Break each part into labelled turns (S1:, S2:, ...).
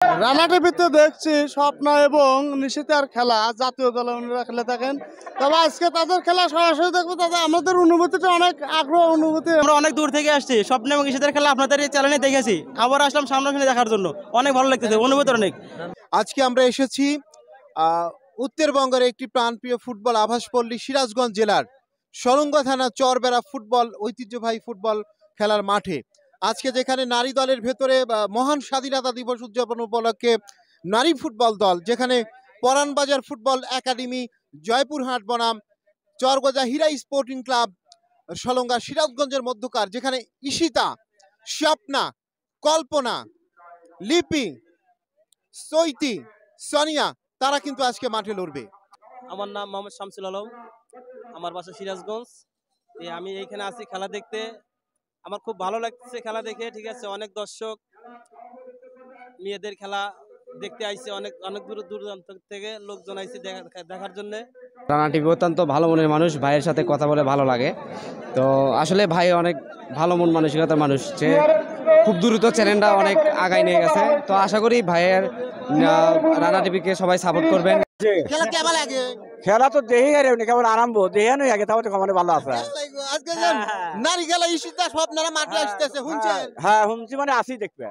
S1: রানাটিভিতে দেখছি স্বপ্ন এবং নিশিতার খেলা জাতীয় দলে উনিরা খেলে থাকেন। তবে আজকে তাদের খেলা সরাসরি দেখবো, তাদের আমাদের অনুভূতিটা অনেক আগ্রহ অনুভূতি।
S2: আমরা অনেক দূর থেকে আসছি, স্বপ্ন এবং নিশিতার খেলা আপনাদের এই চ্যানেলে দেখেছি, আবার আসলাম সামনাসামনি দেখার জন্য। অনেক ভালো লাগতেছে, অনুভূতি অনেক।
S3: আজকে আমরা এসেছি উত্তরবঙ্গের একটি প্রাণপ্রিয় ফুটবল আবাসপল্লী সিরাজগঞ্জ জেলার সলঙ্গা থানা চরবেড়া ফুটবল ঐতিহ্যবাহী ফুটবল খেলার মাঠে। আজকে যেখানে নারী দলের ভেতরে মহান স্বাধীনতা দিবস উদযাপন উপলক্ষে নারী ফুটবল দল, যেখানে পরানবাজার ফুটবল একাডেমি, জয়পুরহাট বনাম চরগজা হীরা স্পোর্টিং ক্লাব, সলঙ্গা সিরাজগঞ্জের মধ্যকার, যেখানে ঈশিতা, স্বপ্না, কল্পনা, লিপি, সৈতি, সোনিয়া তারা কিন্তু আজকে মাঠে লড়বে।
S2: আমার নাম মোহাম্মদ শামসুল আলম, আমার বাসা সিরাজগঞ্জ। আমি এইখানে আছি খেলা দেখতে, আমার খুব ভালো লাগছে খেলা দেখে। ঠিক আছে, অনেক দর্শক মেয়েদের খেলা দেখতে আইছে, অনেক অনেক দূর দূরান্ত থেকে লোকজন আইছে দেখার জন্য।
S4: রানা টিভি অত্যন্ত ভালো মনের মানুষ, ভাইয়ের সাথে কথা বলে ভালো লাগে। তো আসলে ভাই অনেক ভালো মন মানসিকতার মানুষ, যে খুব দ্রুত চ্যানেলটা অনেক আগায় নিয়ে গেছে। তো আশা করি ভাইয়ের রানা টিভিকে সবাই সাপোর্ট করবেন।
S3: খেলা কেমন লাগে?
S5: খেলা তো দেখি কেমন আরম্ভ দেখে নই আগে, তাও তো মানে ভালো আছে।
S3: আজকে নারী খেলা ঈশিতা স্বপ্নারা মাঠে আসতেছে, শুনছেন?
S5: হ্যাঁ শুনছি, মানে আসি দেখবে।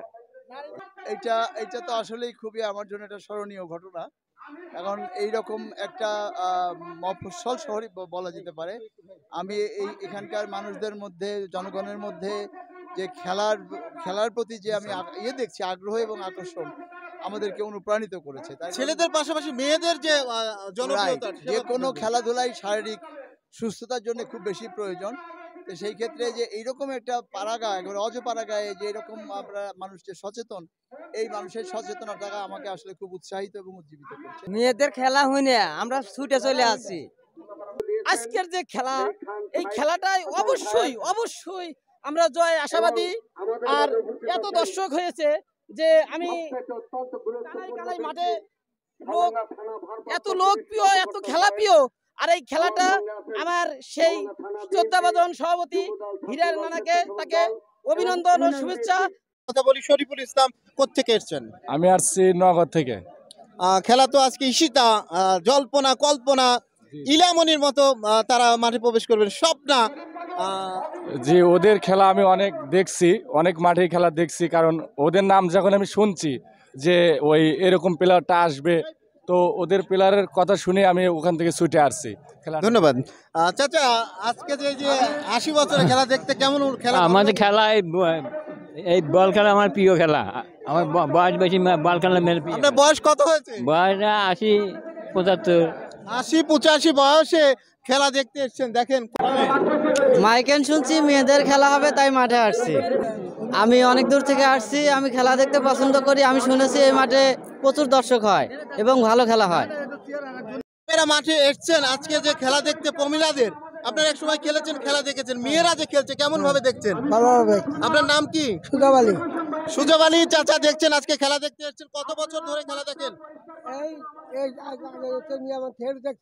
S6: এইটা তো আসলেই খুবই আমার জন্য একটা স্মরণীয় ঘটনা। এখন এইরকম একটা মফস্বল শহরই বলা যেতে পারে। আমি এখানকার মানুষদের মধ্যে, জনগণের মধ্যে যে খেলার প্রতি যে আমি দেখছি আগ্রহ এবং আকর্ষণ আমাদেরকে অনুপ্রাণিত করেছে। তাই
S3: ছেলেদের পাশাপাশি মেয়েদের যে জনপ্রিয়তা,
S6: যে কোনো খেলাধুলাই শারীরিক সুস্থতার জন্য খুব বেশি প্রয়োজন। তো সেই ক্ষেত্রে যে এইরকম একটা পাড়াগায়, অজপাড়াগায়ে যে এরকম আমরা মানুষ যে সচেতন, এই মানুষের সচেতনতা আমাকে আসলে খুব উৎসাহিত এবং উজ্জীবিত করছে।
S7: মেয়েদের খেলা হইনি, আমরা ছুটে চলে আসছি। আজকের যে খেলা, এই খেলাটাই অবশ্যই অবশ্যই আমরা জয় আশাবাদী। আর এত দর্শক হয়েছে যে আমি কানাই মাঠে লোক, এত লোকপ্রিয়, এত খেলা প্রিয়। আর এই খেলাটা আমার সেই শ্রদ্ধাভাজন সভাপতি হীরার নানাকে, তাকে অভিনন্দন ও শুভেচ্ছা।
S3: কথা বলি, শরীফুল ইসলাম কোত্থেকে এসেছেন?
S8: আমি আসছি নগর থেকে।
S3: খেলা তো আজকে ঈশিতা, জল্পনা, কল্পনা, ইলামনির মতো তারা মাঠে প্রবেশ করবেন, স্বপ্না।
S8: জি, ওদের খেলা আমি অনেক দেখছি, অনেক মাঠে খেলা দেখছি। কারণ ওদের নাম যখন আমি শুনছি যে ওই এরকম প্লেয়ারটা আসবে, তো ওদের প্লেয়ারের কথা শুনে আমি ওখান থেকে ছুটে আসছি।
S3: ধন্যবাদ। চাচা, আজকে যে 80 বছরের খেলা দেখতে কেমন খেলা?
S9: আমাদের খেলা এই বল খেলা আমার প্রিয় খেলা। আমার বয়স বেশি, বল খেলা মেরে।
S3: আপনার বয়স কত হয়েছে?
S9: বয়স 80, 75।
S3: 80-85 বয়সে খেলা দেখতে এসেছেন। দেখেন,
S7: মাইকেন শুনছি মেয়েদের খেলা হবে, তাই মাঠে আসছি। আমি অনেক দূর থেকে আসছি, আমি খেলা দেখতে পছন্দ করি। আমি শুনেছি এই মাঠে প্রচুর দর্শক হয় এবং ভালো খেলা হয়।
S3: মেয়েরা মাঠে এসছেন আজকে যে খেলা দেখতে, প্রমিলাদের আপনারা এক সময় খেলেছেন, খেলা দেখেছেন, মেয়েরা যে খেলছে কেমন ভাবে দেখছেন?
S7: ভালোভাবে।
S3: আপনার নাম কি?
S7: সুজাব আলী।
S3: সুজাব আলী চাচা, দেখছেন আজকে খেলা দেখতে এসছেন, কত বছর ধরে খেলা দেখেন?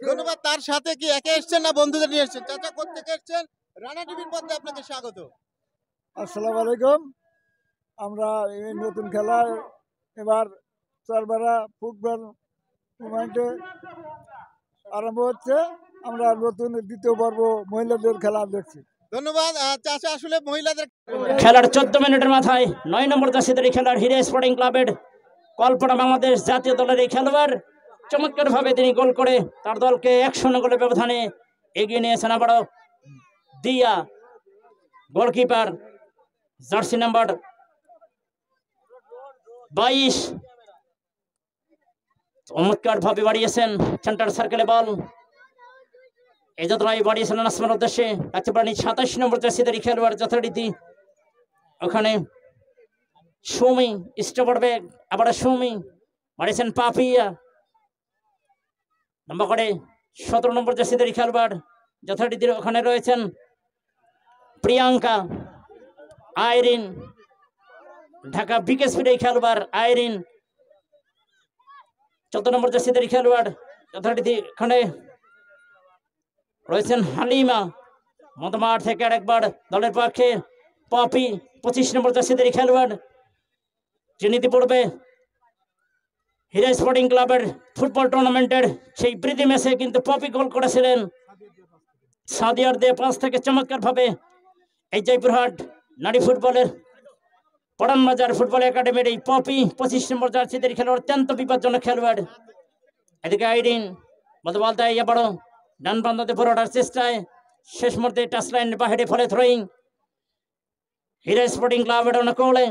S3: ধন্যবাদ। তার সাথে কি একে এসছেন না বন্ধুদের নিয়ে এসছেন? চাচা কোত্থেকে এসছেন? রানা টিভির পথে আপনাকে স্বাগত।
S6: আসসালামু আলাইকুম। আমরা এই নতুন খেলা এবার চরবেড়া ফুটবল টুর্নামেন্টে আরম্ভ হচ্ছে। আমরা নতুন দ্বিতীয় পর্ব মহিলাদের খেলা দেখছি।
S3: ধন্যবাদ চাচা। আসলে মহিলাদের
S9: খেলার 14 মিনিটের মাথায় 9 নম্বর জার্সিধারী খেলার হীরা স্পোর্টিং ক্লাবের কল্পনা বাংলাদেশ জাতীয় দলের এই খেলোয়াড় চমৎকার ভাবে তিনি গোল করে তার দলকে 1-0 গোলের ব্যবধানে এগিয়ে নিয়েছেন। আবারও দিয়া, গোলকিপার জার্সি নাম্বার 22 চমৎকার ভাবে বাড়িয়েছেন সেন্টার সার্কেলে বল। এই যাত্রায় বাড়িয়েছিলেন আসমানের উদ্দেশ্যে একেবারে 27 নম্বর জার্সিধারী খেলোয়াড় যথারীতি ওখানে সৌমি স্টপার ব্যাগ। আবার সৌমি বাড়িয়েছেন পাপিয়া, লম্বা করে 17 নম্বর জার্সিধারী খেলোয়াড় যথারীতি ওখানে রয়েছেন প্রিয়াঙ্কা, আইরিন, ঢাকা বিকেএসপির এই খেলোয়াড় আইরিন। 14 নম্বর জার্সিধারী খেলোয়াড় যথারীতি এখানে রয়েছেন হালিমা। মধ্যমাঠ থেকে আরেকবার দলের পক্ষে পপি, 25 নম্বর জার্সিধারী খেলোয়াড়, যিনি পড়বে হীরা স্পোর্টিং ক্লাবের ফুটবল টুর্নামেন্টের সেই প্রীতি ম্যাচে কিন্তু পপি গোল করেছিলেন সাদিয়ার দিয়ে পাস থেকে চমৎকার ভাবে এই জয়পুরহাট নারী ফুটবলের পড়ানবাজার ফুটবল একাডেমির এই পপি 25 নম্বর জার্সিদের খেলোয়াড় অত্যন্ত বিপজ্জনক খেলোয়াড়। এদিকে আইরিন বল দেয় এবারও ডান বান্ধাতে পুরোটার চেষ্টায় শেষ মুহূর্তে টাচ লাইন বাহিরে ফলে থ্রোয়িং হীরা স্পোর্টিং ক্লাবের অনুকূলে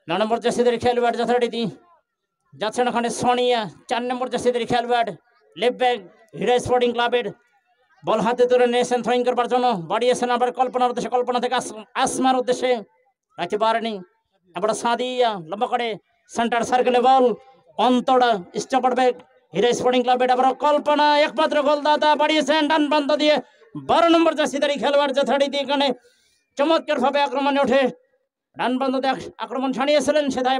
S9: 9 নম্বর জার্সিদের খেলোয়াড় যথারীতি যাচ্ছেন ওখানে সোনিয়া 4 নম্বর জার্সিদের খেলোয়াড় লেফট ব্যাক হীরা স্পোর্টিং ক্লাবের বল হাতে তুলে নিয়েছেন থ্রোয়িং করবার জন্য বাড়িয়েছেন আবার কল্পনার উদ্দেশ্যে কল্পনা থেকে আসমার উদ্দেশ্যে রাখতে পারেনি এবার সাদিয়া লম্বা করে সেন্টার সার্কেলে বল অন্তরা স্টপার ব্যাক হীরা স্পোর্টিং ক্লাবের আবার কল্পনা একমাত্র গোলদাতা বাড়িয়েছেন ডান বান্ধ দিয়ে 12 নম্বর জার্সিদারি খেলোয়াড় যথারীতি এখানে চমৎকার ভাবে আক্রমণে ওঠে ডান বান্ধ দিয়ে আক্রমণ ছাড়িয়েছিলেন সেটাই